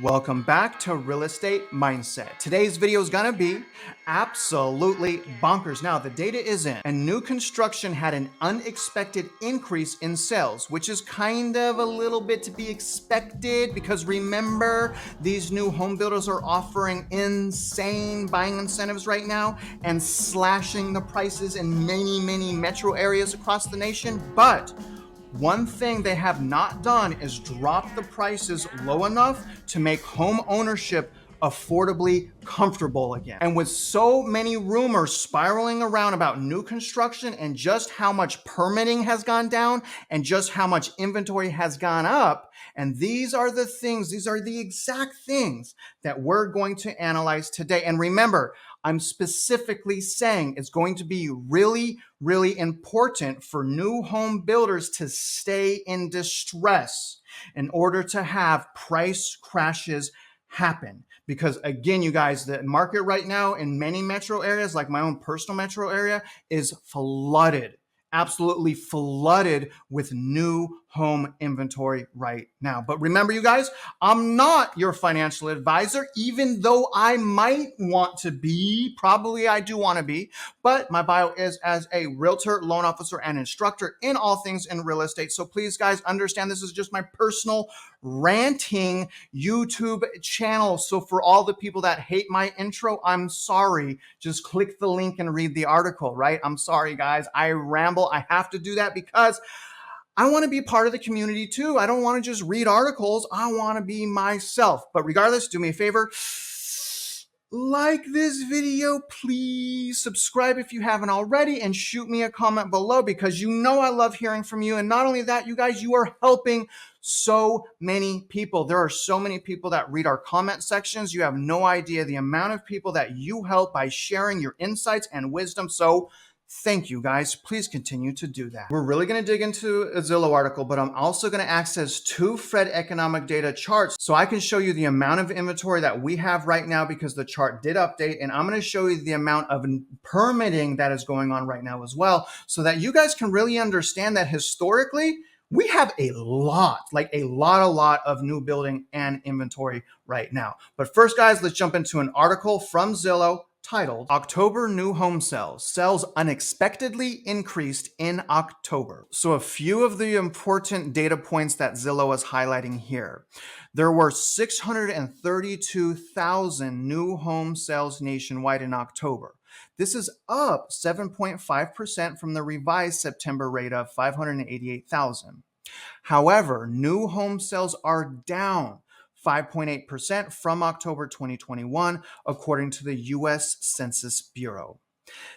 Welcome back to Real Estate Mindset. Today's video is gonna be absolutely bonkers. Now, the data is in, and new construction had an unexpected increase in sales, which is kind of a little bit to be expected because remember, these new home builders are offering insane buying incentives right now and slashing the prices in many metro areas across the nation. But one thing they have not done is drop the prices low enough to make home ownership affordably comfortable again. And with so many rumors spiraling around about new construction and just how much permitting has gone down and just how much inventory has gone up, and these are the exact things that we're going to analyze today. And remember, I'm specifically saying it's going to be really important for new home builders to stay in distress in order to have price crashes happen. Because again, you guys, the market right now in many metro areas, like my own personal metro area, is flooded. Absolutely flooded with new home inventory right now. But remember, you guys, I'm not your financial advisor, even though I might want to be. Probably I do want to be, but my bio is as a realtor, loan officer, and instructor in all things in real estate. So please, guys, understand this is just my personal ranting YouTube channel. So for all the people that hate my intro, I'm sorry. Just click the link and read the article, right? I'm sorry, guys. I ramble. I have to do that because I want to be part of the community too. I don't want to just read articles. I want to be myself. But regardless, do me a favor. Like this video, please. Subscribe if you haven't already and shoot me a comment below because you know I love hearing from you. And not only that, you guys, you are helping so many people. There are so many people that read our comment sections. You have no idea the amount of people that you help by sharing your insights and wisdom. So thank you, guys. Please continue to do that. We're really going to dig into a Zillow article, but I'm also going to access two Fred economic data charts so I can show you the amount of inventory that we have right now because the chart did update, and I'm going to show you the amount of permitting that is going on right now as well so that you guys can really understand that historically, we have a lot of new building and inventory right now. But first, guys, let's jump into an article from Zillow titled October New Home Sales Unexpectedly Increased in October. So a few of the important data points that Zillow is highlighting here. There were 632,000 new home sales nationwide in October. This is up 7.5% from the revised September rate of 588,000. However, new home sales are down 5.8% from October 2021, according to the U.S. Census Bureau.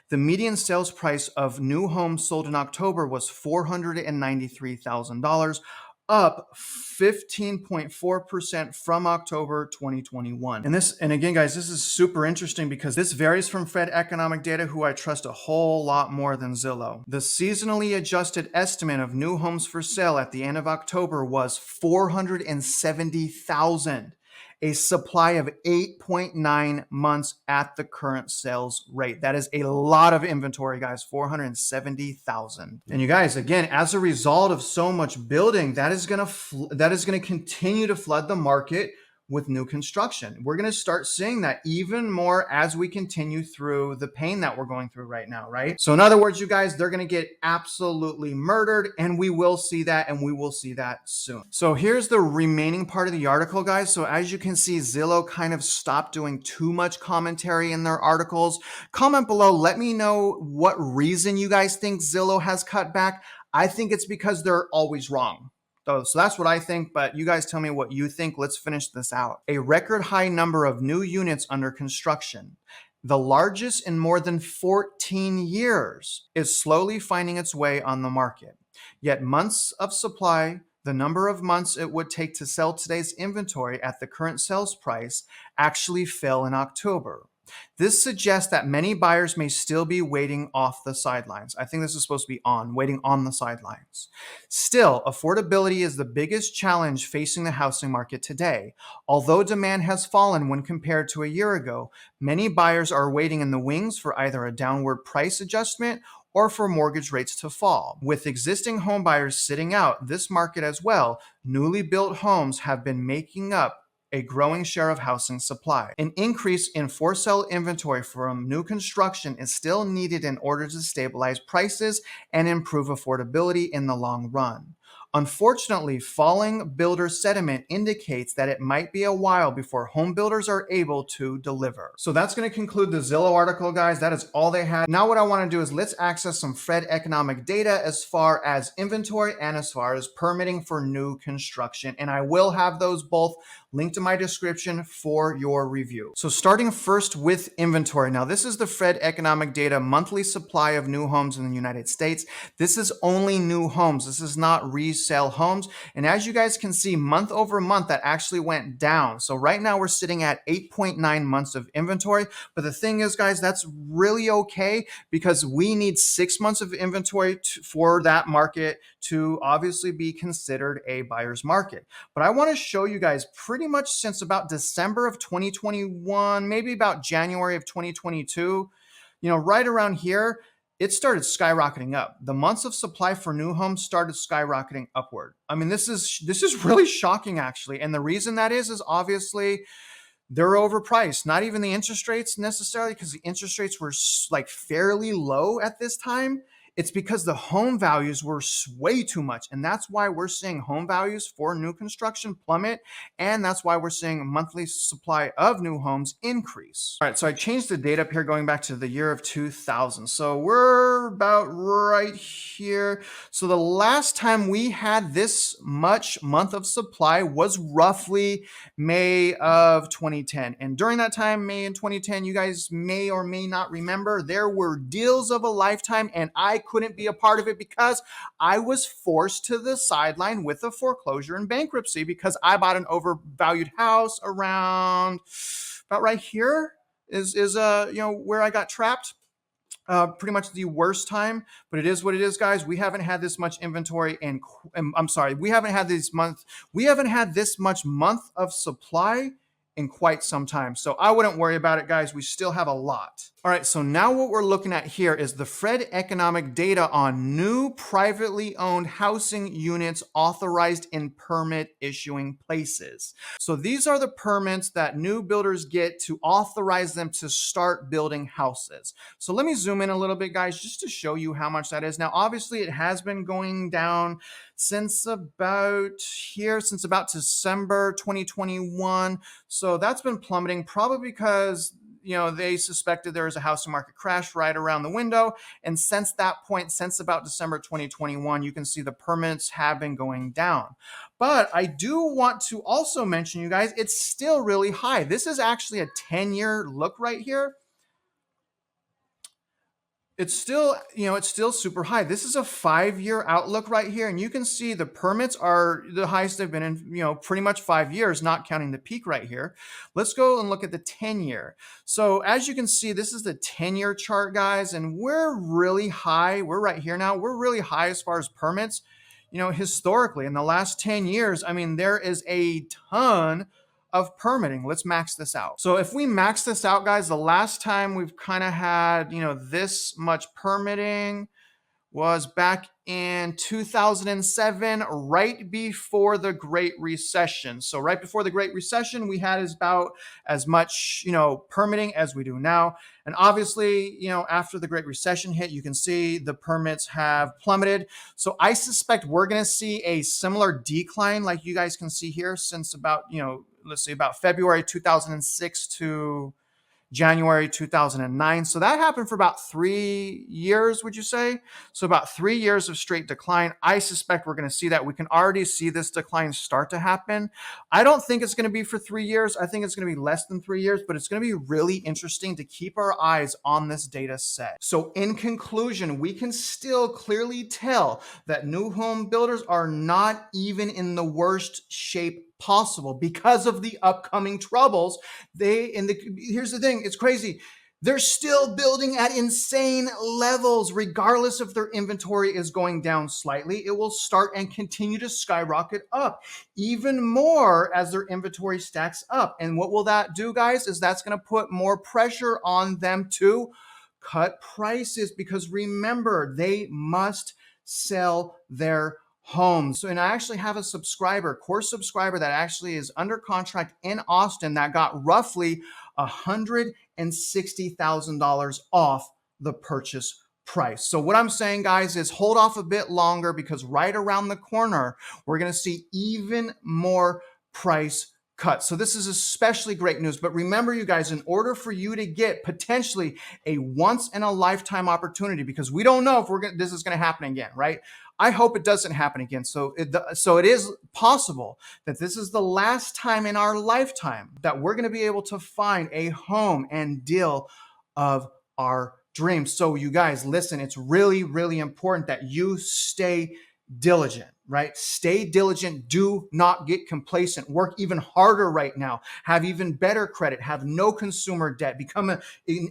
The median sales price of new homes sold in October was $493,000, up 15.4% from October 2021. And again, guys, this is super interesting because this varies from Fed economic data, who I trust a whole lot more than Zillow. The seasonally adjusted estimate of new homes for sale at the end of October was 470,000. A supply of 8.9 months at the current sales rate. That is a lot of inventory, guys, 470,000. And you guys, again, as a result of so much building, that is going to continue to flood the market with new construction. We're going to start seeing that even more as we continue through the pain that we're going through right now, right? So in other words, you guys, they're going to get absolutely murdered, and we will see that, and we will see that soon. So here's the remaining part of the article, guys. So as you can see, Zillow kind of stopped doing too much commentary in their articles. Comment below, let me know what reason you guys think Zillow has cut back. I think it's because they're always wrong. So that's what I think, but you guys tell me what you think. Let's finish this out. A record high number of new units under construction, the largest in more than 14 years, is slowly finding its way on the market. Yet months of supply, the number of months it would take to sell today's inventory at the current sales price, actually fell in October. This suggests that many buyers may still be waiting off the sidelines. I think this is supposed to be waiting on the sidelines. Still, affordability is the biggest challenge facing the housing market today. Although demand has fallen when compared to a year ago, many buyers are waiting in the wings for either a downward price adjustment or for mortgage rates to fall. With existing home buyers sitting out this market as well, newly built homes have been making up a growing share of housing supply. An increase in for sale inventory from new construction is still needed in order to stabilize prices and improve affordability in the long run. Unfortunately, falling builder sentiment indicates that it might be a while before home builders are able to deliver. So that's going to conclude the Zillow article, guys. That is all they had. Now what I want to do is let's access some Fred economic data as far as inventory and as far as permitting for new construction. And I will have those both linked in my description for your review. So starting first with inventory. Now this is the Fred economic data monthly supply of new homes in the United States. This is only new homes. This is not resale homes. And as you guys can see, month over month, that actually went down. So right now we're sitting at 8.9 months of inventory. But the thing is, guys, that's really okay because we need 6 months of inventory for that market to obviously be considered a buyer's market. But I want to show you guys pretty much since about December of 2021, maybe about January of 2022, right around here, it started skyrocketing up. The months of supply for new homes started skyrocketing upward. I mean, this is really shocking, actually. And the reason that is obviously they're overpriced. Not even the interest rates necessarily, because the interest rates were like fairly low at this time. It's because the home values were way too much. And that's why we're seeing home values for new construction plummet. And that's why we're seeing monthly supply of new homes increase. All right, so I changed the date up here going back to the year of 2000. So we're about right here. So the last time we had this much month of supply was roughly May of 2010. And during that time, May in 2010, you guys may or may not remember, there were deals of a lifetime, and I couldn't be a part of it because I was forced to the sideline with a foreclosure and bankruptcy because I bought an overvalued house around about right here is where I got trapped. Pretty much the worst time, but it is what it is, guys. We haven't had this much inventory and I'm sorry, we haven't had this much month of supply in quite some time. So I wouldn't worry about it, guys. We still have a lot. All right, so now what we're looking at here is the Fred economic data on new privately owned housing units authorized in permit issuing places. So these are the permits that new builders get to authorize them to start building houses. So let me zoom in a little bit, guys, just to show you how much that is. Now, obviously, it has been going down since about December 2021. So that's been plummeting, probably because they suspected there was a housing market crash right around the window. And since that point, since about December 2021, you can see the permits have been going down. But I do want to also mention, you guys, it's still really high. This is actually a 10-year look right here. It's still super high. This is a 5-year outlook right here. And you can see the permits are the highest they've been in, pretty much 5 years, not counting the peak right here. Let's go and look at the 10-year. So as you can see, this is the 10-year chart, guys, and we're really high. We're right here now. We're really high as far as permits. Historically, in the last 10 years, I mean, there is a ton of permitting. Let's max this out. So if we max this out, guys, the last time we've kind of had, this much permitting was back in 2007, right before the Great Recession. So right before the Great Recession, we had about as much, permitting as we do now. And obviously, after the Great Recession hit, you can see the permits have plummeted. So I suspect we're going to see a similar decline like you guys can see here since about, let's see, about February 2006 to January 2009. So that happened for about 3 years, would you say? So about 3 years of straight decline. I suspect we're going to see that. We can already see this decline start to happen. I don't think it's going to be for 3 years. I think it's going to be less than 3 years, but it's going to be really interesting to keep our eyes on this data set. So in conclusion, we can still clearly tell that new home builders are not even in the worst shape possible because of the upcoming troubles. Here's the thing, it's crazy. They're still building at insane levels, regardless if their inventory is going down slightly. It will start and continue to skyrocket up even more as their inventory stacks up. And what will that do, guys, is that's going to put more pressure on them to cut prices, because remember, they must sell their homes. So, and I actually have a subscriber, core subscriber, that actually is under contract in Austin that got roughly $160,000 off the purchase price. So what I'm saying, guys, is hold off a bit longer, because right around the corner, we're going to see even more price cuts. So this is especially great news. But remember, you guys, in order for you to get potentially a once in a lifetime opportunity, because we don't know if this is going to happen again, right? I hope it doesn't happen again. So it is possible that this is the last time in our lifetime that we're going to be able to find a home and deal of our dreams. So you guys, listen, it's really, really important that you stay diligent, right? Stay diligent. Do not get complacent. Work even harder right now. Have even better credit. Have no consumer debt. Become an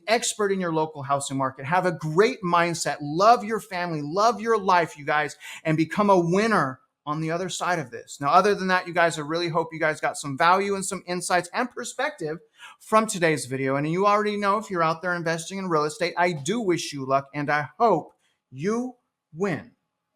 expert in your local housing market. Have a great mindset. Love your family. Love your life, you guys, and become a winner on the other side of this. Now, other than that, you guys, I really hope you guys got some value and some insights and perspective from today's video. And you already know, if you're out there investing in real estate, I do wish you luck, and I hope you win.